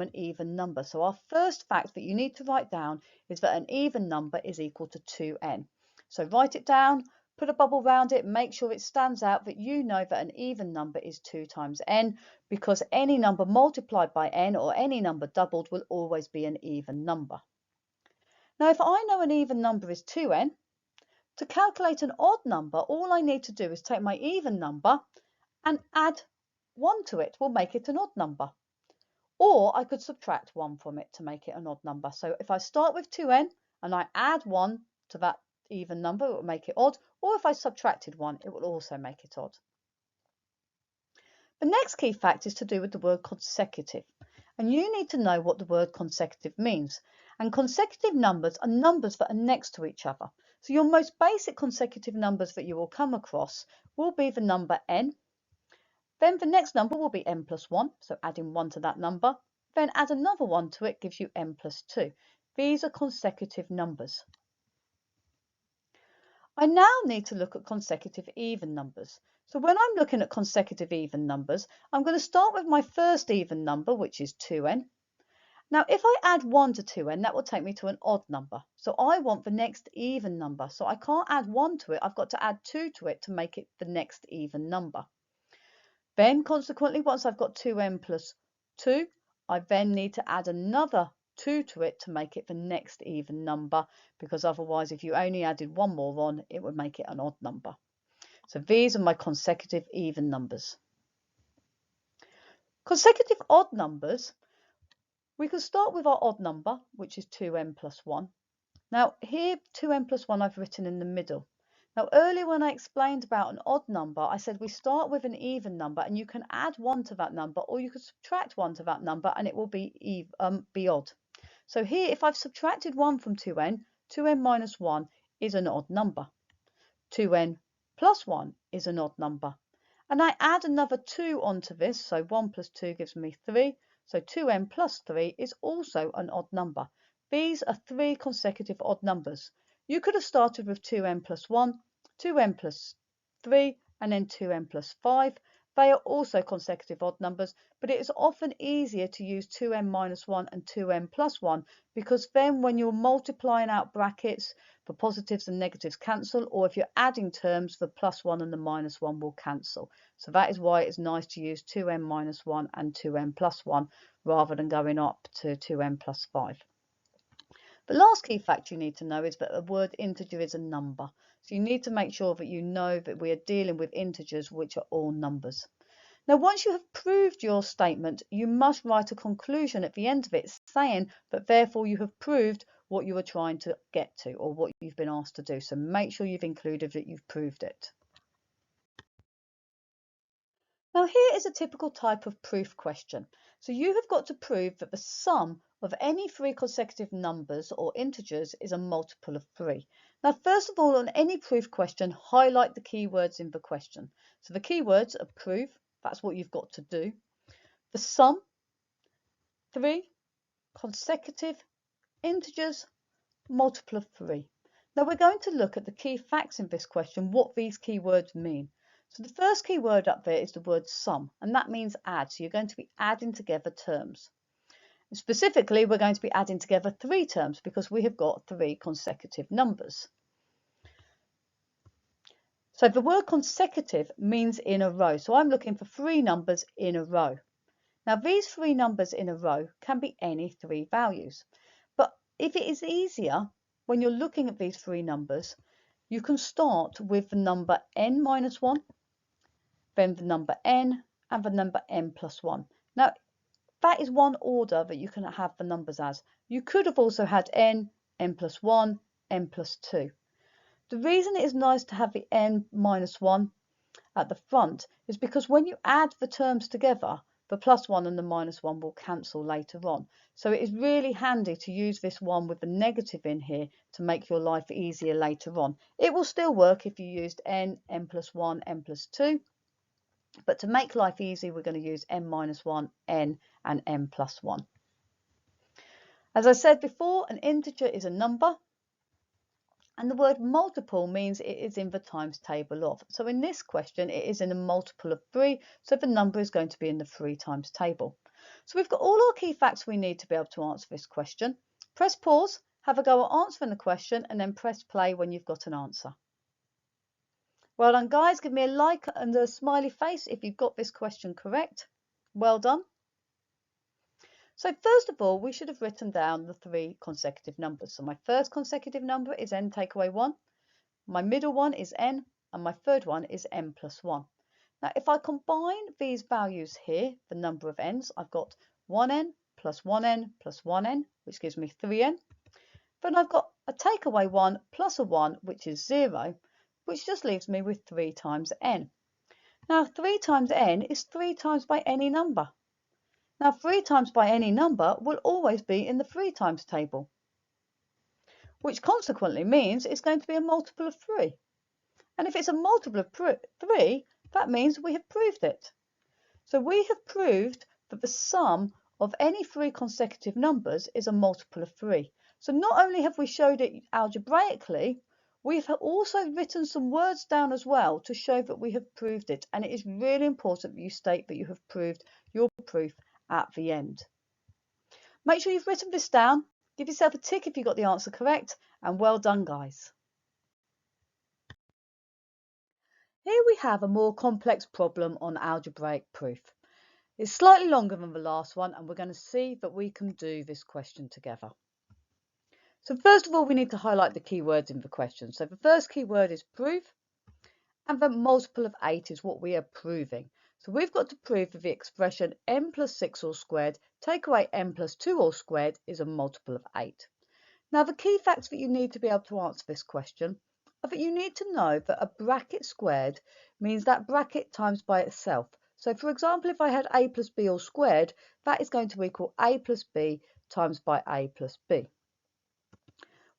an even number. So our first fact that you need to write down is that an even number is equal to 2n. So write it down, put a bubble around it, make sure it stands out that you know that an even number is 2 times n, because any number multiplied by n or any number doubled will always be an even number. Now, if I know an even number is 2n, to calculate an odd number, all I need to do is take my even number and add 1 to it. We'll make it an odd number. Or I could subtract 1 from it to make it an odd number. So if I start with 2n and I add 1 to that even number, it will make it odd. Or if I subtracted 1, it will also make it odd. The next key fact is to do with the word consecutive. And you need to know what the word consecutive means. And consecutive numbers are numbers that are next to each other. So your most basic consecutive numbers that you will come across will be the number n. Then the next number will be n plus 1, so adding 1 to that number. Then add another 1 to it gives you n plus 2. These are consecutive numbers. I now need to look at consecutive even numbers. So when I'm looking at consecutive even numbers, I'm going to start with my first even number, which is 2n. Now, if I add 1 to 2n, that will take me to an odd number. So I want the next even number. So I can't add 1 to it. I've got to add 2 to it to make it the next even number. Then, consequently, once I've got 2n plus 2, I then need to add another 2 to it to make it the next even number, because otherwise, if you only added 1 more on, it would make it an odd number. So these are my consecutive even numbers. Consecutive odd numbers, we can start with our odd number, which is 2n plus 1. Now, here, 2n plus 1 I've written in the middle. Now, earlier when I explained about an odd number, I said we start with an even number and you can add 1 to that number or you can subtract 1 to that number and it will be odd. So here, if I've subtracted 1 from 2n, 2n minus 1 is an odd number. 2n plus 1 is an odd number. And I add another 2 onto this, so 1 plus 2 gives me 3. So 2n plus 3 is also an odd number. These are 3 consecutive odd numbers. You could have started with 2n plus 1, 2n plus 3, and then 2n plus 5. They are also consecutive odd numbers, but it is often easier to use 2n minus 1 and 2n plus 1, because then when you're multiplying out brackets, the positives and negatives cancel, or if you're adding terms, the plus 1 and the minus 1 will cancel. So that is why it's nice to use 2n minus 1 and 2n plus 1 rather than going up to 2n plus 5. The last key fact you need to know is that a word integer is a number. So you need to make sure that you know that we are dealing with integers, which are all numbers. Now, once you have proved your statement, you must write a conclusion at the end of it saying that therefore you have proved what you were trying to get to or what you've been asked to do. So make sure you've included that you've proved it. Now, here is a typical type of proof question. So you have got to prove that the sum of any 3 consecutive numbers or integers is a multiple of 3. Now, first of all, on any proof question, highlight the keywords in the question. So the keywords are prove, that's what you've got to do. The sum, 3, consecutive, integers, multiple of 3. Now we're going to look at the key facts in this question, what these keywords mean. So the first key word up there is the word sum, and that means add. So you're going to be adding together terms. And specifically, we're going to be adding together 3 terms because we have got 3 consecutive numbers. So the word consecutive means in a row. So I'm looking for 3 numbers in a row. Now these 3 numbers in a row can be any 3 values. But if it is easier, when you're looking at these 3 numbers, you can start with the number n minus 1, then the number n, and the number n plus 1. Now, that is one order that you can have the numbers as. You could have also had n, n plus 1, n plus 2. The reason it is nice to have the n minus 1 at the front is because when you add the terms together, the plus 1 and the minus 1 will cancel later on. So it is really handy to use this one with the negative in here to make your life easier later on. It will still work if you used n, n plus 1, n plus 2. But to make life easy, we're going to use n minus 1, n, and n plus 1. As I said before, an integer is a number. And the word multiple means it is in the times table of. So in this question, it is in a multiple of 3. So the number is going to be in the 3 times table. So we've got all our key facts we need to be able to answer this question. Press pause, have a go at answering the question, and then press play when you've got an answer. Well done, guys. Give me a like and a smiley face if you've got this question correct. Well done. So first of all, we should have written down the 3 consecutive numbers. So my first consecutive number is n take away 1. My middle one is n, and my third one is n plus 1. Now, if I combine these values here, the number of n's, I've got 1n plus 1n plus 1n, which gives me 3n. Then I've got a take away 1 plus a 1, which is 0, which just leaves me with 3 times n. Now, 3 times n is 3 times by any number. Now, 3 times by any number will always be in the 3 times table, which consequently means it's going to be a multiple of 3. And if it's a multiple of 3, that means we have proved it. So we have proved that the sum of any 3 consecutive numbers is a multiple of 3. So not only have we showed it algebraically, we've also written some words down as well to show that we have proved it. And it is really important that you state that you have proved your proof at the end. Make sure you've written this down. Give yourself a tick if you got the answer correct, and well done, guys. Here we have a more complex problem on algebraic proof. It's slightly longer than the last one, and we're going to see that we can do this question together. So first of all, we need to highlight the key words in the question. So the first key word is prove, and the multiple of 8 is what we are proving. So we've got to prove that the expression n plus 6 all squared take away n plus 2 all squared is a multiple of 8. Now the key facts that you need to be able to answer this question are that you need to know that a bracket squared means that bracket times by itself. So for example, if I had a plus b all squared, that is going to equal a plus b times by a plus b.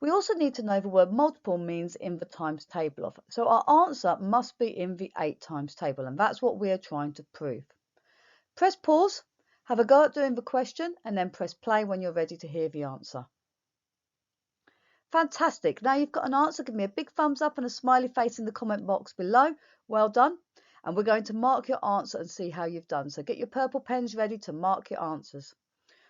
We also need to know the word multiple means in the times table of. So our answer must be in the 8 times table, and that's what we are trying to prove. Press pause, have a go at doing the question, and then press play when you're ready to hear the answer. Fantastic. Now you've got an answer. Give me a big thumbs up and a smiley face in the comment box below. Well done. And we're going to mark your answer and see how you've done. So get your purple pens ready to mark your answers.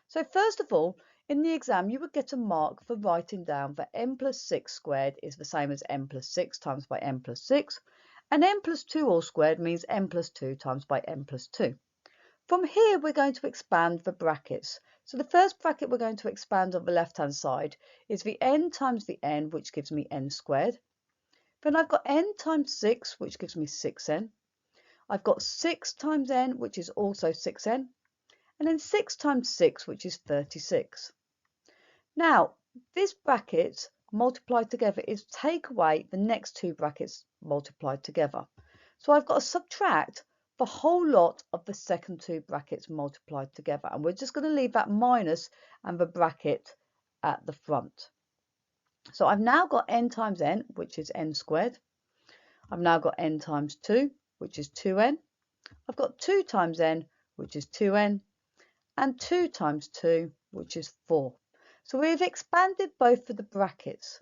So first of all, in the exam, you would get a mark for writing down that n plus 6 squared is the same as n plus 6 times by n plus 6. And n plus 2 all squared means n plus 2 times by n plus 2. From here, we're going to expand the brackets. So the first bracket we're going to expand on the left-hand side is the n times the n, which gives me n squared. Then I've got n times 6, which gives me 6n. I've got 6 times n, which is also 6n. And then 6 times 6, which is 36. Now, this bracket multiplied together is take away the next 2 brackets multiplied together. So I've got to subtract the whole lot of the second 2 brackets multiplied together, and we're just going to leave that minus and the bracket at the front. So I've now got n times n, which is n squared. I've now got n times 2, which is 2n. I've got 2 times n, which is 2n, and 2 times 2, which is 4. So we've expanded both of the brackets.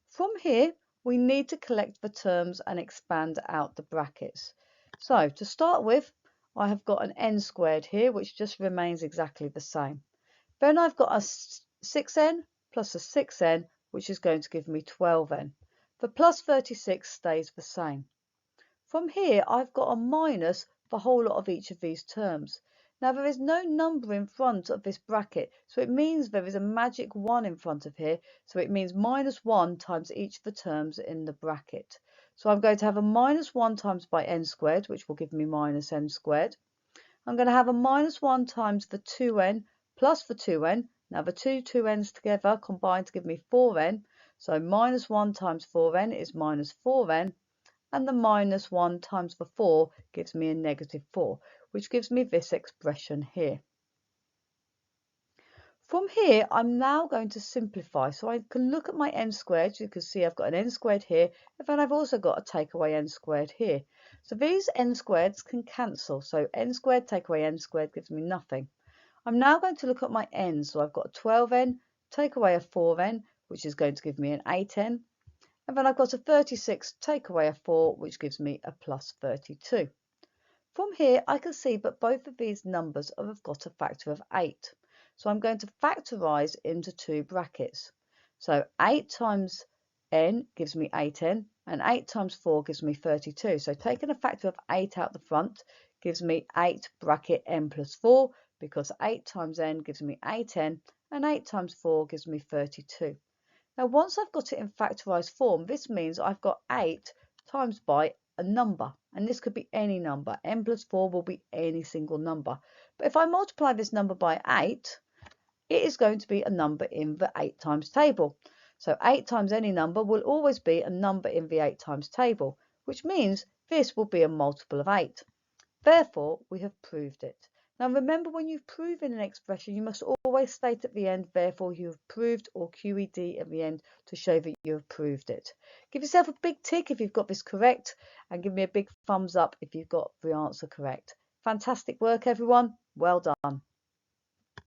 From here, we need to collect the terms and expand out the brackets. So to start with, I have got an n squared here, which just remains exactly the same. Then I've got a 6n plus a 6n, which is going to give me 12n. The plus 36 stays the same. From here, I've got a minus the whole lot of each of these terms. Now there is no number in front of this bracket, so it means there is a magic 1 in front of here, so it means minus 1 times each of the terms in the bracket. So I'm going to have a minus 1 times by n squared, which will give me minus n squared. I'm going to have a minus 1 times the 2n plus the 2n. Now the two 2n's together combine to give me 4n, so minus 1 times 4n is minus 4n. And the minus 1 times the 4 gives me a negative 4, which gives me this expression here. From here, I'm now going to simplify. So I can look at my n squared. You can see I've got an n squared here, and then I've also got a take away n squared here. So these n squareds can cancel. So n squared take away n squared gives me nothing. I'm now going to look at my n. So I've got a 12n, take away a 4n, which is going to give me an 8n. And then I've got a 36 take away a 4, which gives me a plus 32. From here, I can see that both of these numbers have got a factor of 8. So I'm going to factorise into two brackets. So 8 times n gives me 8n, and 8 times 4 gives me 32. So taking a factor of 8 out the front gives me 8 bracket n plus 4, because 8 times n gives me 8n, and 8 times 4 gives me 32. Now, once I've got it in factorised form, this means I've got 8 times by a number, and this could be any number. N plus 4 will be any single number. But if I multiply this number by 8, it is going to be a number in the 8 times table. So 8 times any number will always be a number in the 8 times table, which means this will be a multiple of 8. Therefore, we have proved it. Now remember, when you've proven an expression, you must always state at the end, therefore you have proved, or QED at the end to show that you have proved it. Give yourself a big tick if you've got this correct, and give me a big thumbs up if you've got the answer correct. Fantastic work, everyone. Well done.